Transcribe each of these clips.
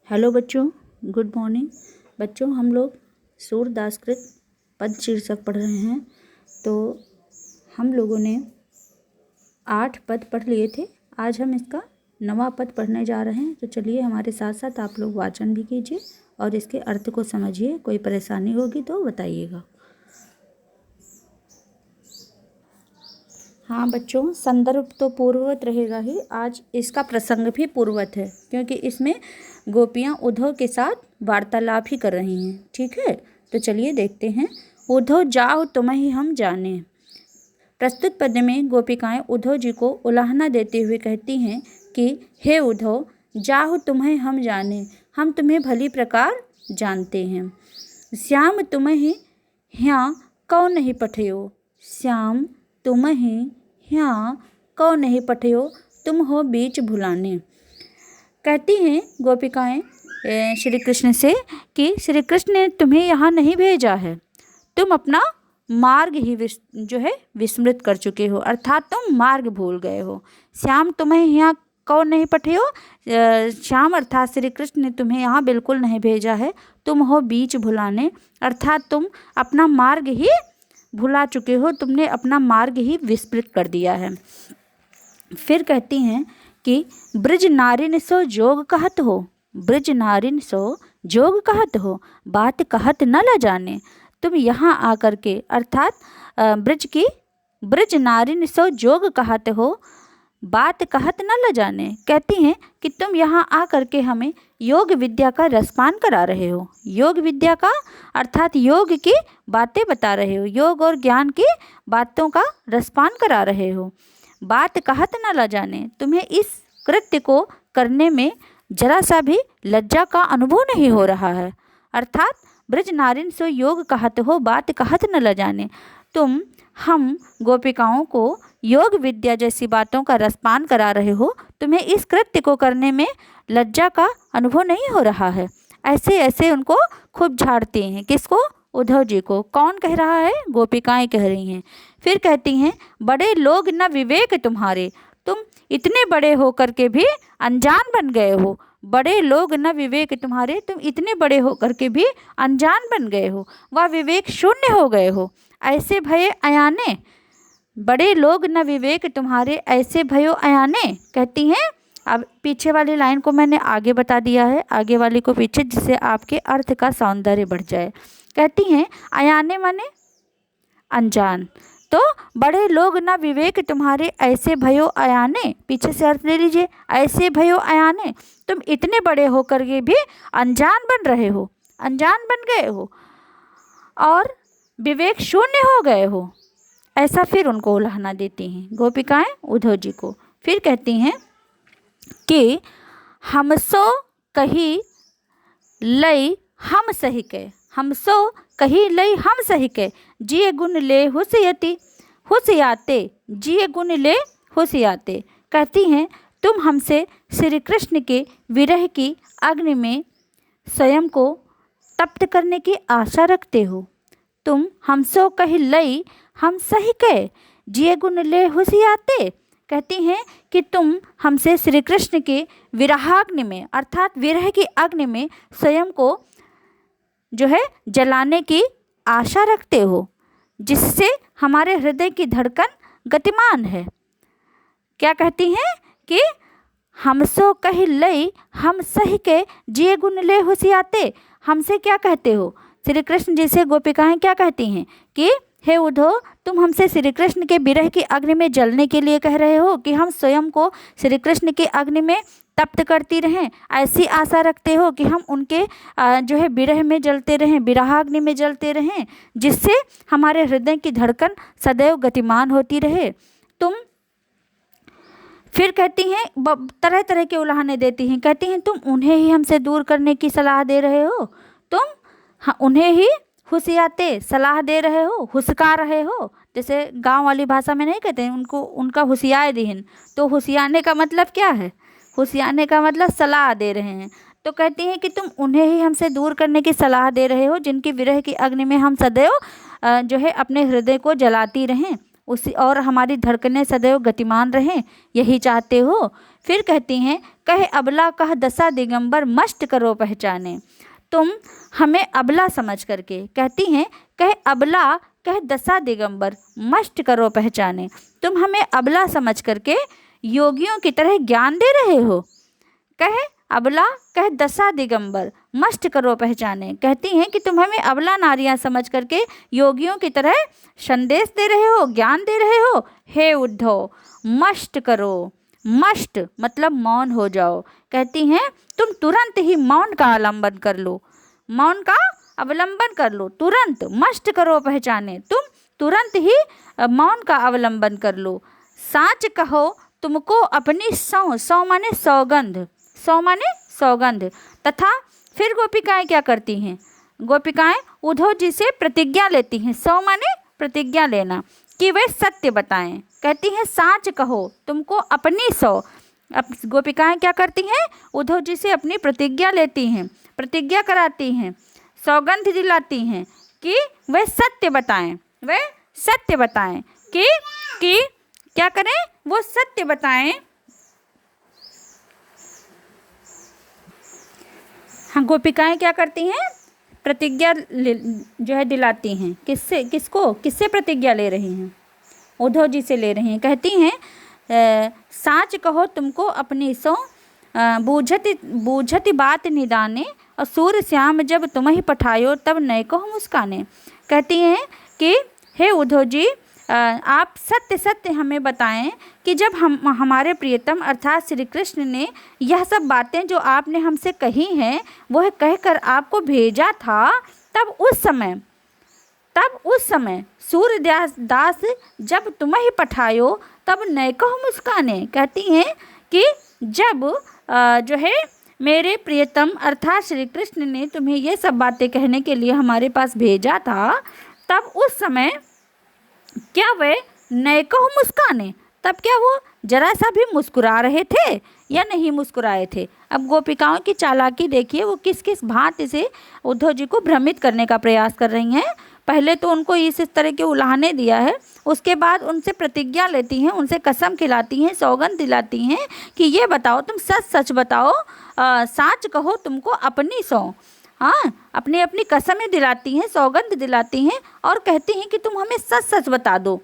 Hello बच्चों, good morning. बच्चों, हम लोग सूरदासकृत पद शीर्षक पढ़ रहे हैं। तो हम लोगों ने 8 पद पढ़ लिए थे। आज हम इसका 9वां पद पढ़ने जा रहे हैं। तो चलिए हमारे साथ साथ आप लोग वाचन भी कीजिए और इसके अर्थ को समझिए। कोई परेशानी होगी तो बताइएगा। हाँ बच्चों, संदर्भ तो पूर्ववत रहेगा ही। आज इसका प्रसंग भी पूर्ववत है क्योंकि इसमें गोपियाँ उद्धव के साथ वार्तालाप ही कर रही हैं। ठीक है, तो चलिए देखते हैं। उद्धव जाओ तुम्हें हम जाने। प्रस्तुत पद में गोपिकाएं उद्धव जी को उलाहना देते हुए कहती हैं कि हे उद्धव, जाओ तुम्हें हम जाने, हम तुम्हें भली प्रकार जानते हैं। श्याम तुम्हें ह्या कौ नहीं पठयो, श्याम तुम्हें ह्या कौ नहीं पठयो, तुम हो बीच भुलाने। कहती हैं गोपिकाएं श्री कृष्ण से कि श्री कृष्ण ने तुम्हें यहाँ नहीं भेजा है, तुम अपना मार्ग ही विस्मृत कर चुके हो, अर्थात तुम मार्ग भूल गए हो। श्याम तुम्हें यहाँ कौन नहीं पठयो, श्याम अर्थात श्री कृष्ण ने तुम्हें यहाँ बिल्कुल नहीं भेजा है। तुम हो बीच भुलाने, अर्थात तुम अपना मार्ग ही भुला चुके हो, तुमने अपना मार्ग ही विस्मृत कर दिया है। फिर कहती हैं कि ब्रज नारिन सो जोग कहत हो, ब्रज नारिन सो जोग कहत हो, बात कहत न ल जाने। तुम यहाँ आकर के, अर्थात ब्रज नारिन सो जोग कहत हो, बात कहत न ल जाने। कहती हैं कि तुम यहाँ आकर के हमें योग विद्या का रसपान करा रहे हो। योग विद्या का अर्थात योग की बातें बता रहे हो, योग और ज्ञान की बातों का रसपान करा रहे हो। बात कहत न ल जाने, तुम्हें इस कृत्य को करने में जरा सा भी लज्जा का अनुभव नहीं हो रहा है। अर्थात ब्रज नारिन सो योग कहत हो, बात कहत न ल जाने। तुम हम गोपिकाओं को योग विद्या जैसी बातों का रसपान करा रहे हो, तुम्हें इस कृत्य को करने में लज्जा का अनुभव नहीं हो रहा है। ऐसे ऐसे उनको खूब झाड़ते हैं। किसको? उद्धव जी को। कौन कह रहा है? गोपिकाएं कह रही हैं। फिर कहती हैं बड़े लोग न विवेक तुम्हारे, तुम इतने बड़े होकर के भी अनजान बन गए हो। बड़े लोग न विवेक तुम्हारे, तुम इतने बड़े होकर के भी अनजान बन गए हो, वह विवेक शून्य हो गए हो। ऐसे भये अयाने, बड़े लोग न विवेक तुम्हारे, ऐसे भयो अयाने। कहती हैं, अब पीछे वाली लाइन को मैंने आगे बता दिया है, आगे वाली को पीछे, जिससे आपके अर्थ का सौंदर्य बढ़ जाए। कहती हैं अयाने माने अनजान, तो बड़े लोग न विवेक तुम्हारे, ऐसे भयो अयाने। पीछे से अर्थ ले लीजिए, ऐसे भयो अयाने, तुम इतने बड़े होकर के भी अनजान बन रहे हो, अनजान बन गए हो और विवेक शून्य हो गए हो। ऐसा फिर उनको उलाहना देती हैं गोपिकाएं उद्धव जी को। फिर कहती हैं कि हमसो कही लई हम सही के, हमसो कही लई हम सही के, जिये गुण ले हुसियती हुसियाते, जिये गुण ले हुसियाते। कहती हैं तुम हमसे श्री कृष्ण के विरह की अग्नि में स्वयं को तप्त करने की आशा रखते हो। तुम हमसो कही लई हम सही के, जिये गुण ले हुसियाते। कहती हैं कि तुम हमसे श्री कृष्ण के विरहाग्नि में, अर्थात विरह की अग्नि में स्वयं को जलाने की आशा रखते हो, जिससे हमारे हृदय की धड़कन गतिमान है। क्या कहती हैं कि हमसो कही लई हम सही के, जिये गुण ले हुसियाते। हमसे क्या कहते हो? श्री कृष्ण जी से गोपिकाएं क्या कहती हैं कि हे उद्धव, तुम हमसे श्री कृष्ण के विरह की अग्नि में जलने के लिए कह रहे हो कि हम स्वयं को श्री कृष्ण की अग्नि में तप्त करती रहें, ऐसी आशा रखते हो कि हम उनके विरह में जलते रहें, विरहाग्नि में जलते रहें, जिससे हमारे हृदय की धड़कन सदैव गतिमान होती रहे। तुम फिर कहती हैं, तरह तरह के उलाहने देती हैं। कहती हैं तुम उन्हें ही हमसे दूर करने की सलाह दे रहे हो, तुम उन्हें ही हुसियाते सलाह दे रहे हो, हुसका रहे हो। जैसे गांव वाली भाषा में नहीं कहते हैं उनको, उनका हुसियाए दीन। तो हुसियाने का मतलब क्या है? हुसियाने का मतलब सलाह दे रहे हैं। तो कहती हैं कि तुम उन्हें ही हमसे दूर करने की सलाह दे रहे हो, जिनकी विरह की अग्नि में हम सदैव अपने हृदय को जलाती रहें, उसी और हमारी धड़कनें सदैव गतिमान रहें, यही चाहते हो। फिर कहती हैं, कहे अबला कह दशा दिगंबर मस्ट करो पहचाने। तुम हमें अबला समझ करके, कहती हैं कहे अबला कह दशा दिगंबर मस्ट करो पहचाने, तुम हमें अबला समझ करके योगियों की तरह ज्ञान दे रहे हो। कहे अबला कह दशा दिगंबर मस्ट करो पहचाने, कहती हैं कि तुम हमें अबला नारियां समझ करके योगियों की तरह संदेश दे रहे हो, ज्ञान दे रहे हो। हे उद्धव मस्ट करो, मस्ट मतलब मौन हो जाओ। कहती हैं तुम तुरंत ही मौन का अवलंबन कर लो, मौन का अवलंबन कर लो, तुरंत मस्ट करो पहचाने, तुम तुरंत ही मौन का अवलंबन कर लो। साच कहो तुमको अपनी सौ, सौ माने सौगंध, सौ माने सौगंध। तथा फिर गोपिकाएं क्या करती हैं, गोपिकाएं उद्धव जी से प्रतिज्ञा लेती हैं, सौ माने प्रतिज्ञा लेना, कि वे सत्य बताएं। कहती हैं साच कहो तुमको अपनी सौ, अब गोपिकाएं क्या करती हैं, उद्धव जी से अपनी प्रतिज्ञा लेती हैं, प्रतिज्ञा कराती हैं, सौगंध दिलाती हैं कि वे सत्य बताएं, वे सत्य बताएं, कि क्या करें, वो सत्य बताएं। हाँ, गोपिकाएं क्या करती हैं, प्रतिज्ञा जो है दिलाती हैं, किससे, किसको, किससे प्रतिज्ञा ले रही हैं, उद्धव जी से ले रही हैं। कहती हैं साच कहो तुमको अपनी सो, बूझति बात निदाने, और सूर्य श्याम जब तुम ही पठायो तब नए कहो मुस्काने। कहती हैं कि हे उद्धव जी, आप सत्य सत्य हमें बताएं कि जब हमारे प्रियतम अर्थात श्री कृष्ण ने यह सब बातें जो आपने हमसे कही हैं वह कहकर आपको भेजा था, तब उस समय सूर्य दास जब तुम ही पठायो तब नए कहो मुस्काने। कहती हैं कि जब जो है मेरे प्रियतम अर्थात श्री कृष्ण ने तुम्हें ये सब बातें कहने के लिए हमारे पास भेजा था, तब उस समय क्या वे नए कहो मुस्काने, तब क्या वो जरा सा भी मुस्कुरा रहे थे या नहीं मुस्कुराए थे। अब गोपिकाओं की चालाकी देखिए, वो किस किस भांति से उद्धव जी को भ्रमित करने का प्रयास कर रही हैं। पहले तो उनको इस तरह के उलाहने दिया है, उसके बाद उनसे प्रतिज्ञा लेती हैं, उनसे कसम खिलाती हैं, सौगंध दिलाती हैं कि ये बताओ तुम सच सच बताओ, साच कहो तुमको अपनी सौ, हाँ अपनी अपनी कसमें दिलाती हैं, सौगंध दिलाती हैं और कहती हैं कि तुम हमें सच सच बता दो।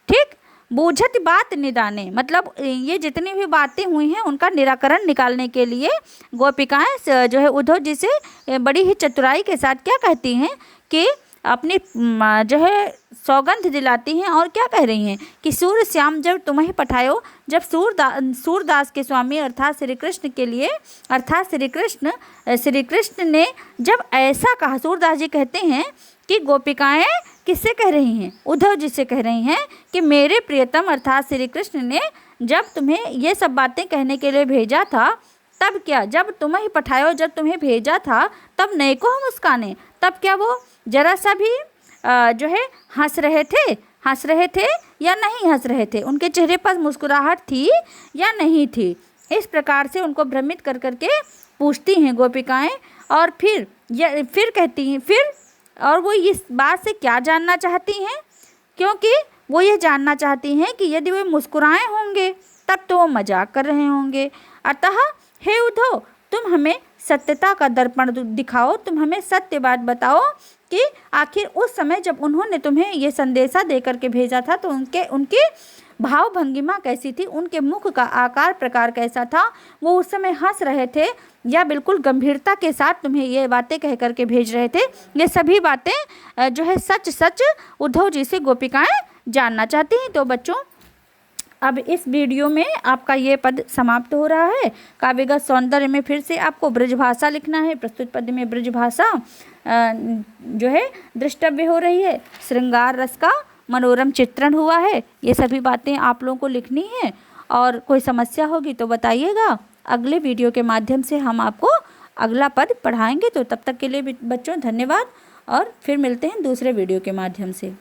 ठीक, बूझत बात निदाने, मतलब ये जितनी भी बातें हुई हैं उनका निराकरण निकालने के लिए गोपिकाएं जो है उद्धव जी से बड़ी ही चतुराई के साथ क्या कहती हैं कि अपनी जो है सौगंध दिलाती हैं और क्या कह रही हैं कि सूर्य श्याम जब तुम्हें पठायो, जब सूरदास के स्वामी अर्थात श्री कृष्ण के लिए, अर्थात श्री कृष्ण ने जब ऐसा कहा, सूरदास जी कहते हैं कि गोपिकाएं किससे कह रही हैं, उद्धव जी से कह रही हैं कि मेरे प्रियतम अर्थात श्री कृष्ण ने जब तुम्हें ये सब बातें कहने के लिए भेजा था, तब क्या, जब तुम्हें ही पठायो, जब तुम्हें भेजा था तब नए को हम मुस्काने, तब क्या वो जरा सा भी जो है हंस रहे थे या नहीं हंस रहे थे, उनके चेहरे पर मुस्कुराहट थी या नहीं थी। इस प्रकार से उनको भ्रमित कर करके पूछती हैं गोपिकाएं और फिर कहती हैं, फिर और वो इस बात से क्या जानना चाहती हैं, क्योंकि वो ये जानना चाहती हैं कि यदि वे मुस्कुराए होंगे तब तो वो मजाक कर रहे होंगे। अतः हे उद्धव, तुम हमें सत्यता का दर्पण दिखाओ, तुम हमें सत्य बात बताओ कि आखिर उस समय जब उन्होंने तुम्हें ये संदेशा दे करके भेजा था तो उनकी भाव भंगिमा कैसी थी, उनके मुख का आकार प्रकार कैसा था, वो उस समय हंस रहे थे या बिल्कुल गंभीरता के साथ तुम्हें ये बातें कह करके भेज रहे थे। ये सभी बातें जो है सच सच उद्धव जी से गोपिकाएं जानना चाहती हैं। तो बच्चों, अब इस वीडियो में आपका ये पद समाप्त हो रहा है। काव्यगत सौंदर्य में फिर से आपको ब्रजभाषा लिखना है। प्रस्तुत पद में ब्रजभाषा जो है दृष्टव्य हो रही है। श्रृंगार रस का मनोरम चित्रण हुआ है। ये सभी बातें आप लोगों को लिखनी है और कोई समस्या होगी तो बताइएगा। अगले वीडियो के माध्यम से हम आपको अगला पद पढ़ाएंगे। तो तब तक के लिए बच्चों धन्यवाद और फिर मिलते हैं दूसरे वीडियो के माध्यम से।